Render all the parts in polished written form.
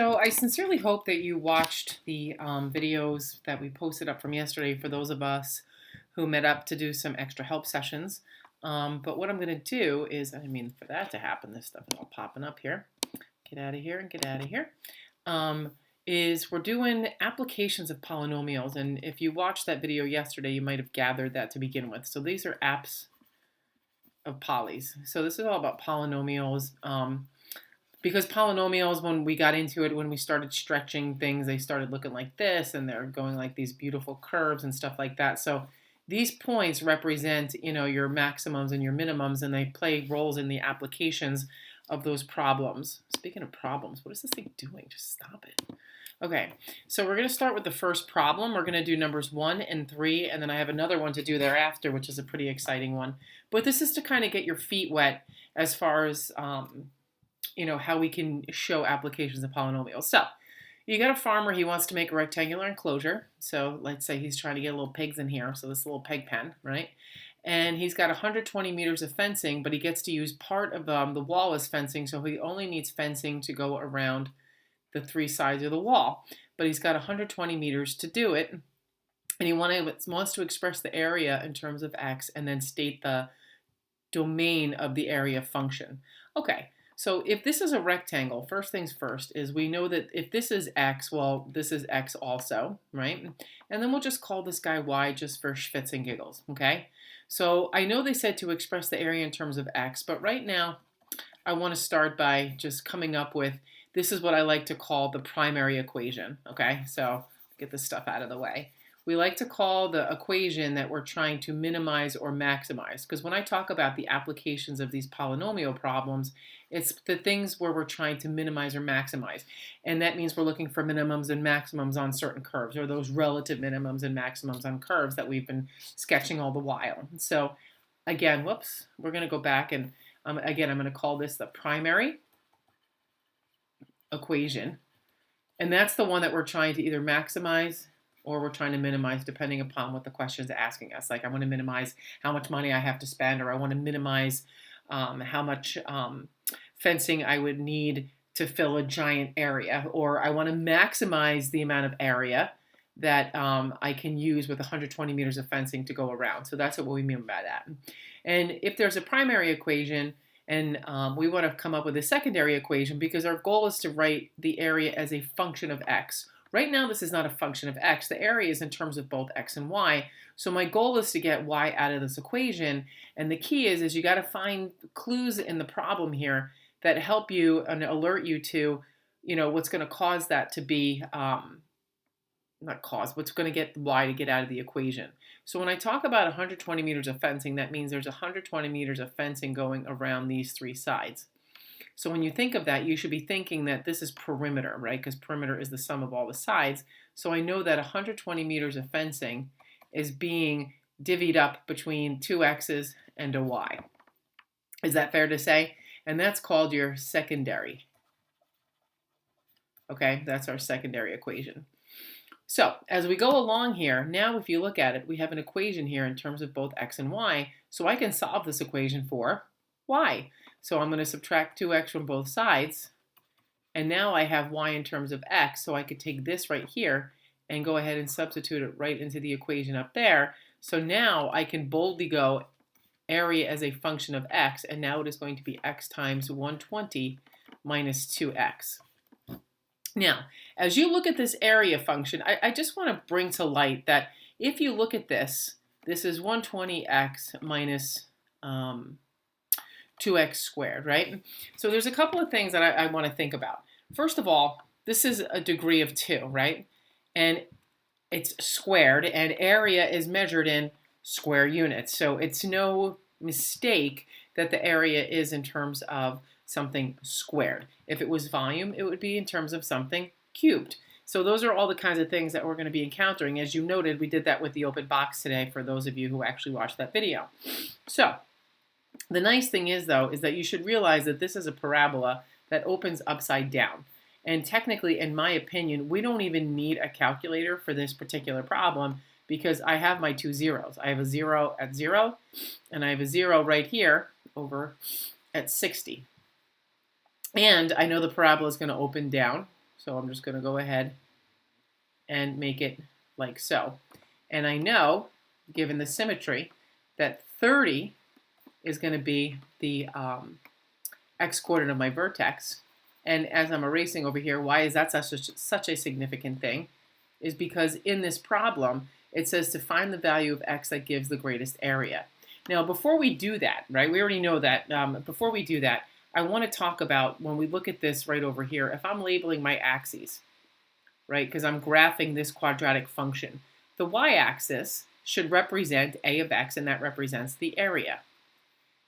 So I sincerely hope that you watched the videos that we posted up from yesterday for those of us who met up to do some extra help sessions. But what I'm going to do is, for that to happen, this stuff is all popping up here. Get out of here and get out of here. Is we're doing applications of polynomials. And if you watched that video yesterday, you might have gathered that to begin with. So these are apps of polys. So this is all about polynomials. Because polynomials, when we got into it, when we started stretching things, they started looking like this, and they're going like these beautiful curves and stuff like that. So these points represent, your maximums and your minimums, and they play roles in the applications of those problems. Speaking of problems, what is this thing doing? Just stop it. Okay, so we're going to start with the first problem. We're going to do numbers 1 and 3, and then I have another one to do thereafter, which is a pretty exciting one. But this is to kind of get your feet wet as far as how we can show applications of polynomials. So you got a farmer, he wants to make a rectangular enclosure. So let's say he's trying to get little pigs in here. So this little pig pen, right? And he's got 120 meters of fencing, but he gets to use part of the wall as fencing. So he only needs fencing to go around the 3 sides of the wall. But he's got 120 meters to do it. And he wants to express the area in terms of x and then state the domain of the area function. Okay. So if this is a rectangle, first things first is we know that if this is x, well, this is x also, right? And then we'll just call this guy y just for shits and giggles, okay? So I know they said to express the area in terms of x, but right now I want to start by just coming up with, this is what I like to call the primary equation, okay? So get this stuff out of the way. We like to call the equation that we're trying to minimize or maximize, because when I talk about the applications of these polynomial problems, it's the things where we're trying to minimize or maximize. And that means we're looking for minimums and maximums on certain curves, or those relative minimums and maximums on curves that we've been sketching all the while. So again, whoops, we're going to go back and again, I'm going to call this the primary equation. And that's the one that we're trying to either maximize or we're trying to minimize depending upon what the question is asking us. Like I want to minimize how much money I have to spend, or I want to minimize how much fencing I would need to fill a giant area, or I want to maximize the amount of area that I can use with 120 meters of fencing to go around. So that's what we mean by that. And if there's a primary equation and we want to come up with a secondary equation, because our goal is to write the area as a function of x. Right now, this is not a function of x. The area is in terms of both x and y. So my goal is to get y out of this equation. And the key is you got to find clues in the problem here that help you and alert you to, what's going to cause that to be, what's going to get y to get out of the equation. So when I talk about 120 meters of fencing, that means there's 120 meters of fencing going around these 3 sides. So when you think of that, you should be thinking that this is perimeter, right? Because perimeter is the sum of all the sides. So I know that 120 meters of fencing is being divvied up between 2 x's and a y. Is that fair to say? And that's called your secondary. Okay, that's our secondary equation. So as we go along here, now if you look at it, we have an equation here in terms of both x and y. So I can solve this equation for y. So I'm going to subtract 2x from both sides, and now I have y in terms of x, so I could take this right here and go ahead and substitute it right into the equation up there. So now I can boldly go area as a function of x, and now it is going to be x times 120 minus 2x. Now, as you look at this area function, I just want to bring to light that if you look at this, this is 120x minus 2x squared, right? So there's a couple of things that I want to think about. First of all, this is a degree of 2, right? And it's squared, and area is measured in square units. So it's no mistake that the area is in terms of something squared. If it was volume, it would be in terms of something cubed. So those are all the kinds of things that we're going to be encountering. As you noted, we did that with the open box today for those of you who actually watched that video. So the nice thing is, though, is that you should realize that this is a parabola that opens upside down. And technically, in my opinion, we don't even need a calculator for this particular problem because I have my 2 zeros. I have a 0 at 0, and I have a 0 right here over at 60. And I know the parabola is going to open down. So I'm just going to go ahead and make it like so. And I know, given the symmetry, that 30 is going to be the x-coordinate of my vertex. And as I'm erasing over here, why is that such a significant thing? Is because in this problem, it says to find the value of x that gives the greatest area. Now, before we do that, right, we already know that. Before we do that, I want to talk about, when we look at this right over here, if I'm labeling my axes, right, because I'm graphing this quadratic function, the y-axis should represent a of x, and that represents the area.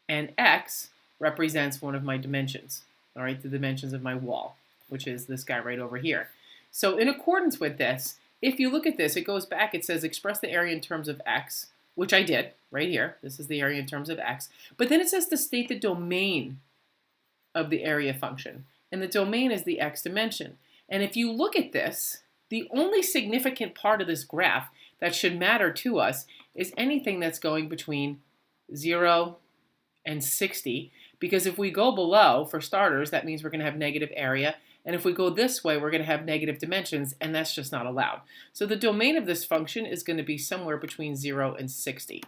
And x represents one of my dimensions, all right, the dimensions of my wall, which is this guy right over here. So in accordance with this, if you look at this, it goes back, it says express the area in terms of x, which I did right here. This is the area in terms of x. But then it says to state the domain of the area function. And the domain is the x dimension. And if you look at this, the only significant part of this graph that should matter to us is anything that's going between 0 and 60. Because if we go below, for starters, that means we're going to have negative area. And if we go this way, we're going to have negative dimensions, and that's just not allowed. So the domain of this function is going to be somewhere between 0 and 60.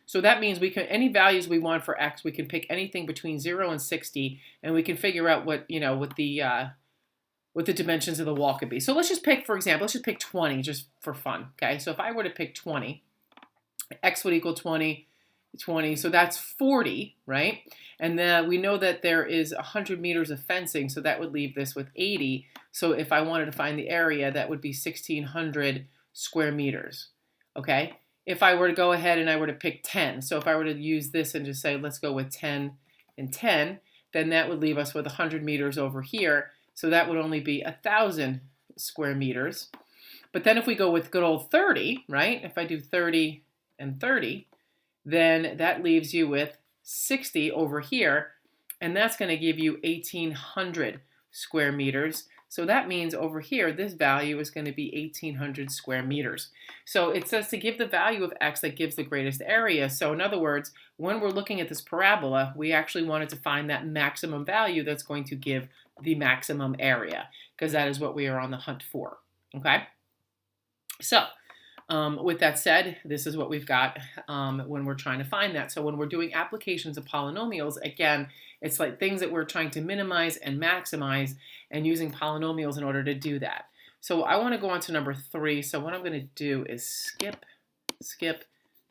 So that means we can, any values we want for x, we can pick anything between 0 and 60, and we can figure out what, what the dimensions of the wall could be. So let's just pick, for example, let's just pick 20 just for fun. Okay, so if I were to pick 20, x would equal 20, so that's 40, right? And then we know that there is 100 meters of fencing, so that would leave this with 80. So if I wanted to find the area, that would be 1,600 square meters, okay? If I were to go ahead and I were to pick 10, so if I were to use this and just say, let's go with 10 and 10, then that would leave us with 100 meters over here. So that would only be 1,000 square meters. But then if we go with good old 30, right? If I do 30 and 30, then that leaves you with 60 over here, and that's going to give you 1,800 square meters. So that means over here, this value is going to be 1,800 square meters. So it says to give the value of x that gives the greatest area. So in other words, when we're looking at this parabola, we actually wanted to find that maximum value that's going to give the maximum area, because that is what we are on the hunt for, okay? So with that said, this is what we've got when we're trying to find that. So when we're doing applications of polynomials, again, it's like things that we're trying to minimize and maximize, and using polynomials in order to do that. So I want to go on to number 3. So what I'm going to do is skip,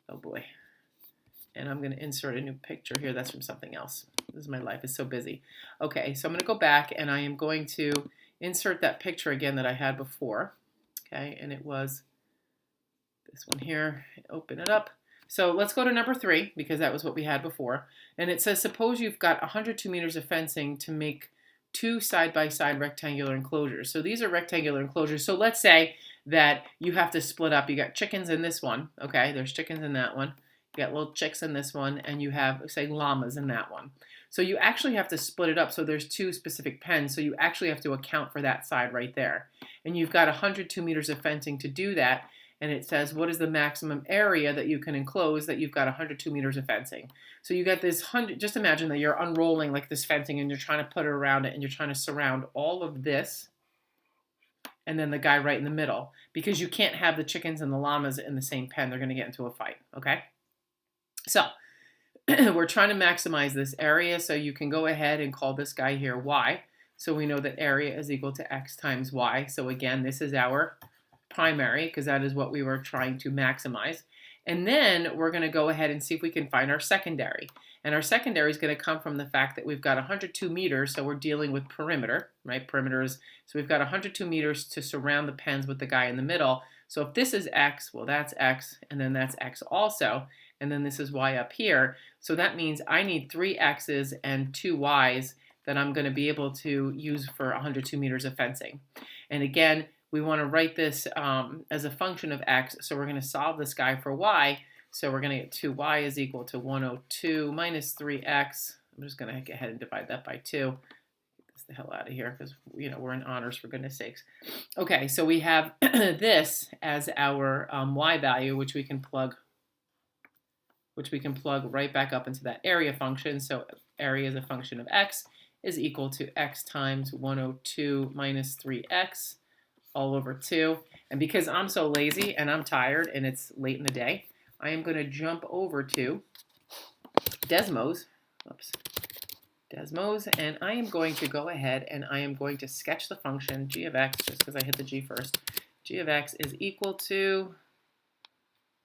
oh boy, and I'm going to insert a new picture here. That's from something else. This is my life is so busy. Okay, so I'm going to go back and I am going to insert that picture again that I had before. Okay, and it was this one here. Open it up. So let's go to number 3, because that was what we had before. And it says, suppose you've got 102 meters of fencing to make 2 side-by-side rectangular enclosures. So these are rectangular enclosures. So let's say that you have to split up. You got chickens in this one. Okay, there's chickens in that one. You got little chicks in this one, and you have, say, llamas in that one. So you actually have to split it up. So there's 2 specific pens. So you actually have to account for that side right there. And you've got 102 meters of fencing to do that. And it says, what is the maximum area that you can enclose that you've got 102 meters of fencing? So you got this 100, just imagine that you're unrolling like this fencing and you're trying to put it around it and you're trying to surround all of this and then the guy right in the middle, because you can't have the chickens and the llamas in the same pen. They're going to get into a fight, okay? So we're trying to maximize this area, so you can go ahead and call this guy here y. So we know that area is equal to x times y. So again, this is our primary, because that is what we were trying to maximize. And then we're going to go ahead and see if we can find our secondary. And our secondary is going to come from the fact that we've got 102 meters, so we're dealing with perimeter, right? Perimeters. So we've got 102 meters to surround the pens with the guy in the middle. So if this is x, well, that's x, and then that's x also, and then this is y up here. So that means I need 3 x's and 2 y's that I'm going to be able to use for 102 meters of fencing. And again, we want to write this as a function of x, so we're going to solve this guy for y. So we're going to get 2y is equal to 102 minus 3x. I'm just going to go ahead and divide that by 2. Get this the hell out of here, because we're in honors, for goodness sakes. Okay, so we have this as our y value, which we can plug right back up into that area function. So area is a function of x, is equal to x times 102 minus 3x all over 2. And because I'm so lazy and I'm tired and it's late in the day, I am going to jump over to Desmos, and I am going to go ahead and I am going to sketch the function g of x, just because I hit the g first. G of x is equal to,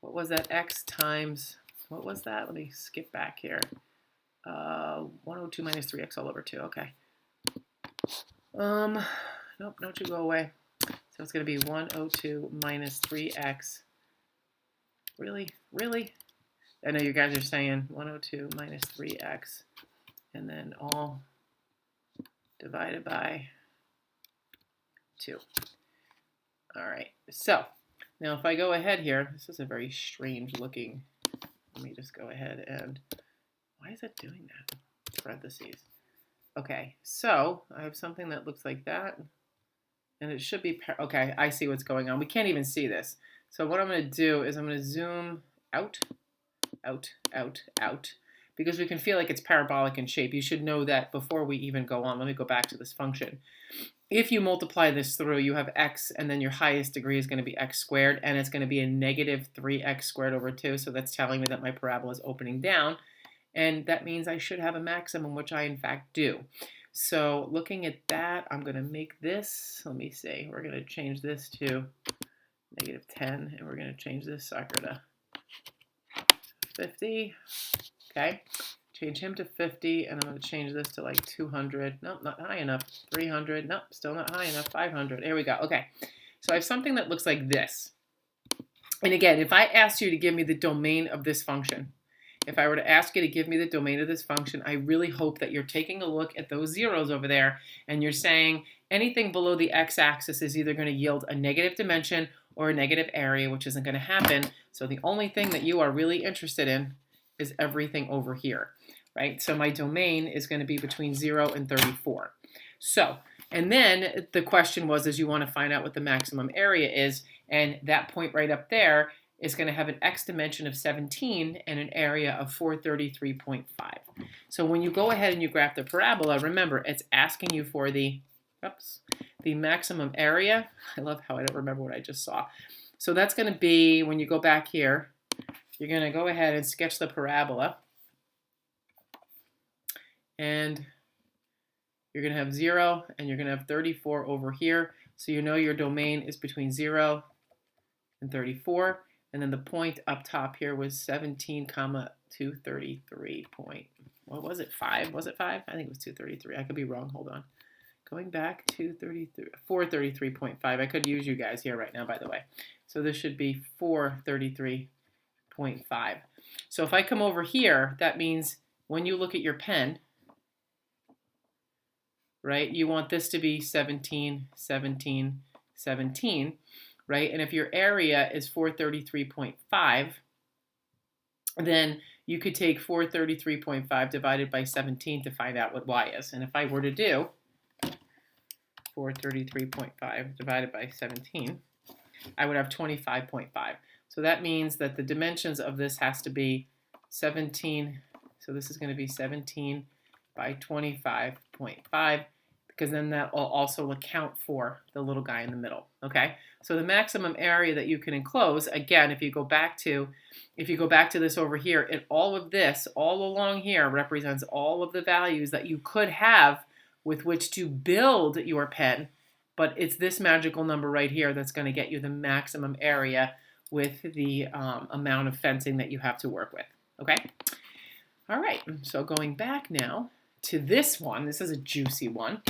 what was that, x times, what was that? Let me skip back here. 102 minus 3x all over 2, okay. Nope, don't you go away. So it's going to be 102 minus 3x. Really? Really? I know you guys are saying 102 minus 3x, and then all divided by 2. All right, so now if I go ahead here, this is a very strange looking, let me just go ahead and, why is it doing that? Parentheses. Okay, so I have something that looks like that, and it should be, okay, I see what's going on. We can't even see this. So what I'm going to do is I'm going to zoom out, because we can feel like it's parabolic in shape. You should know that before we even go on. Let me go back to this function. If you multiply this through, you have x, and then your highest degree is going to be x squared, and it's going to be a negative 3x squared over 2. So that's telling me that my parabola is opening down, and that means I should have a maximum, which I in fact do. So looking at that, I'm going to make this, let me see, we're going to change this to negative 10, and we're going to change this sucker to 50. Okay, change him to 50, and I'm going to change this to like 200. Nope, not high enough. 300. Nope, still not high enough. 500. Here we go. Okay, so I have something that looks like this. And again, if I asked you to give me the domain of this function, if I were to ask you to give me the domain of this function, I really hope that you're taking a look at those zeros over there, and you're saying anything below the x-axis is either going to yield a negative dimension or a negative area, which isn't going to happen. So the only thing that you are really interested in is everything over here, right? So my domain is going to be between 0 and 34. So, and then the question was, is you want to find out what the maximum area is, and that point right up there is going to have an x dimension of 17 and an area of 433.5. So when you go ahead and you graph the parabola, remember, it's asking you for the maximum area. I love how I don't remember what I just saw. So that's going to be, when you go back here, you're going to go ahead and sketch the parabola. And you're going to have 0, and you're going to have 34 over here. So you know your domain is between 0 and 34. And then the point up top here was 17, 233 point. What was it? 5? Was it 5? I think it was 233. I could be wrong. Hold on. Going back to 433.5. I could use you guys here right now, by the way. So this should be 433.5. So if I come over here, that means when you look at your pen, right, you want this to be 17, 17, 17, right? And if your area is 433.5, then you could take 433.5 divided by 17 to find out what y is. And if I were to do 433.5 divided by 17, I would have 25.5. So that means that the dimensions of this has to be 17. So this is going to be 17 by 25.5, because then that will also account for the little guy in the middle. Okay. So the maximum area that you can enclose, again, if you go back to this over here, all of this all along here represents all of the values that you could have with which to build your pen, but it's this magical number right here that's going to get you the maximum area with the amount of fencing that you have to work with. Okay? All right, so going back now to this one, this is a juicy one.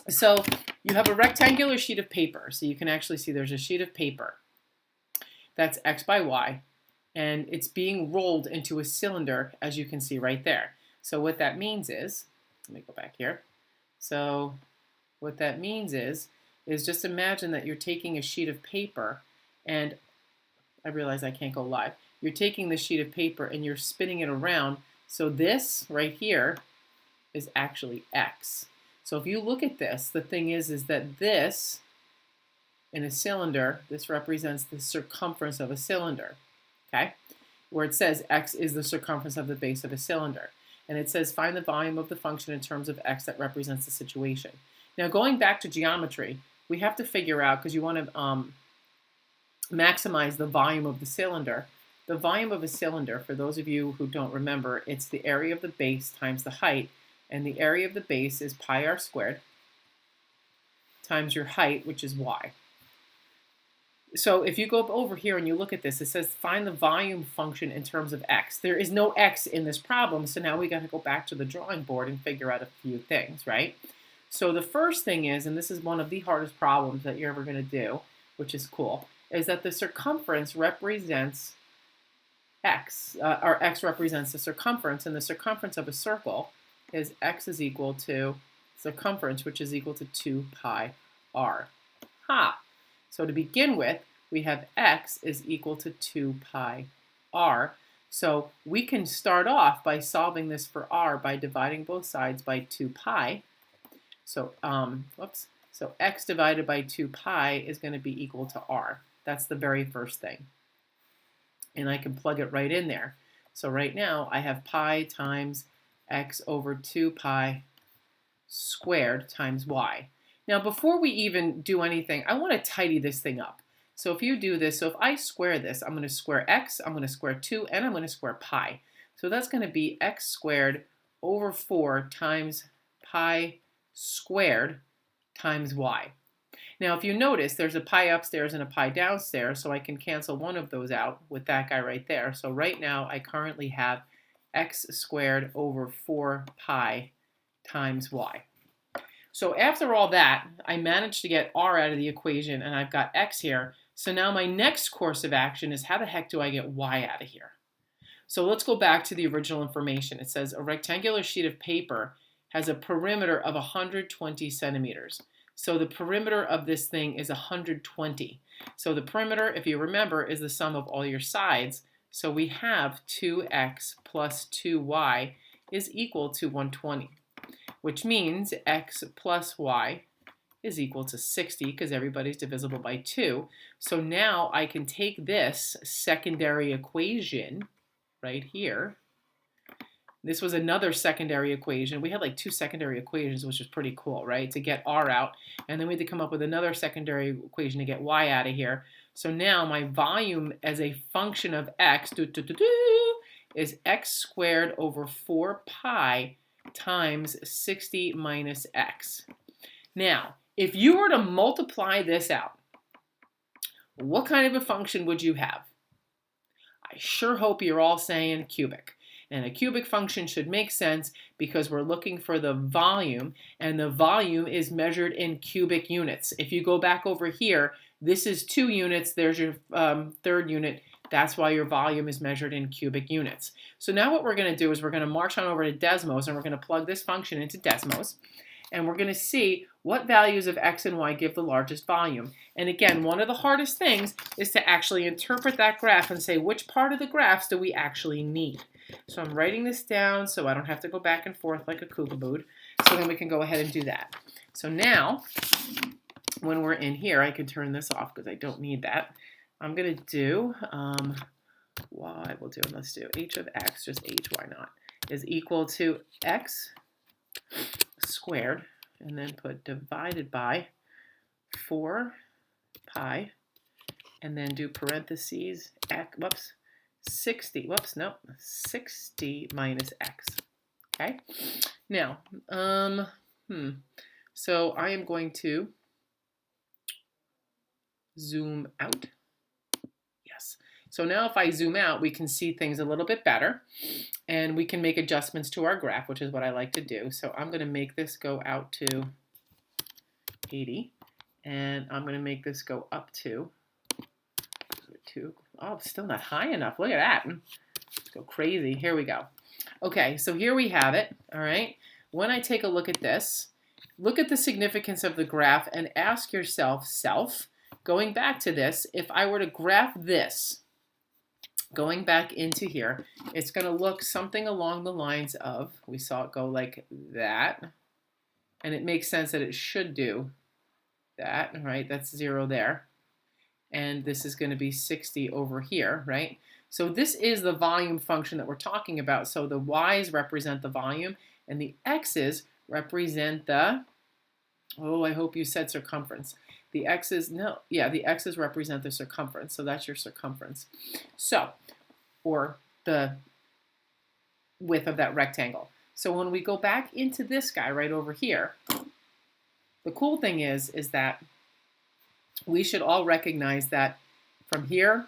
So you have a rectangular sheet of paper, so you can actually see there's a sheet of paper that's x by y, and it's being rolled into a cylinder, as you can see right there. So what that means is, let me go back here. So what that means is just imagine that you're taking a sheet of paper, and I realize I can't go live. You're taking the sheet of paper and you're spinning it around. So this right here is actually x. So if you look at this, the thing is that this in a cylinder, this represents the circumference of a cylinder, okay? Where it says x is the circumference of the base of a cylinder. And it says find the volume of the function in terms of x that represents the situation. Now going back to geometry, we have to figure out, because you want to maximize the volume of the cylinder. The volume of a cylinder, for those of you who don't remember, it's the area of the base times the height, and the area of the base is pi r squared times your height, which is y. So if you go over here and you look at this, it says find the volume function in terms of x. There is no x in this problem, so now we got to go back to the drawing board and figure out a few things, right? So the first thing is, and this is one of the hardest problems that you're ever going to do, which is cool, is that the circumference represents x, or x represents the circumference, and the circumference of a circle is x is equal to circumference, which is equal to 2 pi r. Ha! So to begin with, we have x is equal to 2 pi r. So we can start off by solving this for r by dividing both sides by 2 pi. So, so x divided by 2 pi is going to be equal to r. That's the very first thing. And I can plug it right in there. So right now I have pi times x over 2 pi squared times y. Now before we even do anything, I want to tidy this thing up. So if you do this, so if I square this, I'm going to square x, I'm going to square 2, and I'm going to square pi. So that's going to be x squared over 4 times pi squared times y. Now if you notice, there's a pi upstairs and a pi downstairs, so I can cancel one of those out with that guy right there. So right now I currently have x squared over 4 pi times y. So after all that, I managed to get r out of the equation, and I've got x here. So now my next course of action is, how the heck do I get y out of here? So let's go back to the original information. It says a rectangular sheet of paper has a perimeter of 120 centimeters. So the perimeter of this thing is 120. So the perimeter, if you remember, is the sum of all your sides. So we have 2x plus 2y is equal to 120, which means x plus y is equal to 60 because everybody's divisible by 2. So now I can take this secondary equation right here. This was another secondary equation. We had like 2 secondary equations, which is pretty cool, right? To get r out. And then we had to come up with another secondary equation to get y out of here. So now my volume as a function of x is x squared over 4 pi times 60 minus x. Now, if you were to multiply this out, what kind of a function would you have? I sure hope you're all saying cubic. And a cubic function should make sense because we're looking for the volume, and the volume is measured in cubic units. If you go back over here, this is 2 units, there's your third unit. That's why your volume is measured in cubic units. So now what we're going to do is we're going to march on over to Desmos, and we're going to plug this function into Desmos. And we're going to see what values of x and y give the largest volume. And again, one of the hardest things is to actually interpret that graph and say which part of the graphs do we actually need. So I'm writing this down so I don't have to go back and forth like a kookabood. So then we can go ahead and do that. So now, when we're in here, I can turn this off because I don't need that. I'm going to do, y, we'll do, let's do h of x, just h, why not, is equal to x squared, and then put divided by 4 pi, and then do parentheses, x, 60 minus x, okay? Now, so I am going to zoom out. Yes. So now if I zoom out, we can see things a little bit better, and we can make adjustments to our graph, which is what I like to do. So I'm going to make this go out to 80, and I'm going to make this go up to 2. Oh, still not high enough. Look at that. Let's go crazy. Here we go. Okay, so here we have it. All right. When I take a look at this, look at the significance of the graph and ask yourself, going back to this, if I were to graph this, going back into here, it's going to look something along the lines of, we saw it go like that, and it makes sense that it should do that, right? That's 0 there. And this is going to be 60 over here, right? So this is the volume function that we're talking about. So the y's represent the volume, and the x's represent the, oh, I hope you said circumference. The x's, no, yeah, the x's represent the circumference. So that's your circumference. So, or the width of that rectangle. So when we go back into this guy right over here, the cool thing is that we should all recognize that from here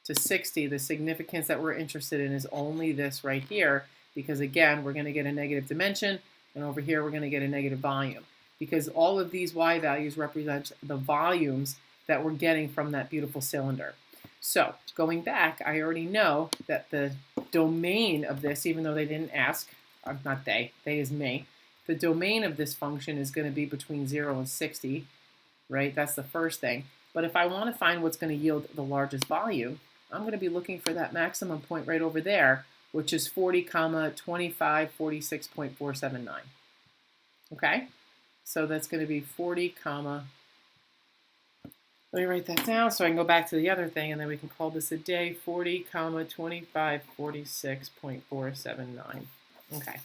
to 60, the significance that we're interested in is only this right here, because again, we're going to get a negative dimension, and over here we're going to get a negative volume, because all of these y values represent the volumes that we're getting from that beautiful cylinder. So going back, I already know that the domain of this, even though they didn't ask, not they is me, the domain of this function is going to be between 0 and 60, right? That's the first thing. But if I want to find what's going to yield the largest volume, I'm going to be looking for that maximum point right over there, which is 40, 25, 46.479. Okay? So that's going to be 40, let me write that down so I can go back to the other thing, and then we can call this a day, 40, 25, 46.479. Okay.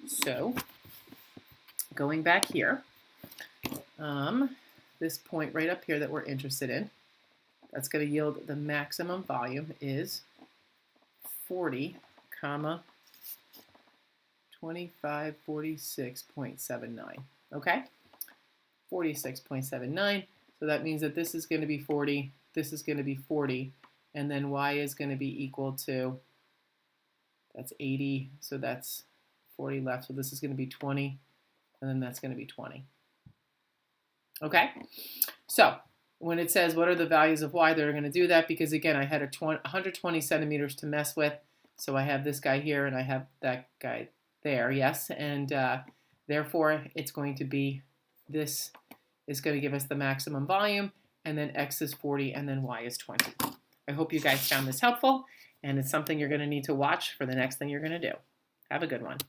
So going back here, this point right up here that we're interested in, that's going to yield the maximum volume is 40, 25, 46.79. Okay? 46.79. So that means that this is going to be 40, this is going to be 40, and then y is going to be equal to, that's 80, so that's 40 left, so this is going to be 20, and then that's going to be 20. Okay? So when it says what are the values of y, they're going to do that because, again, I had 120 centimeters to mess with, so I have this guy here and I have that guy there, yes, and therefore it's going to be, this is going to give us the maximum volume, and then x is 40, and then y is 20. I hope you guys found this helpful, and it's something you're going to need to watch for the next thing you're going to do. Have a good one.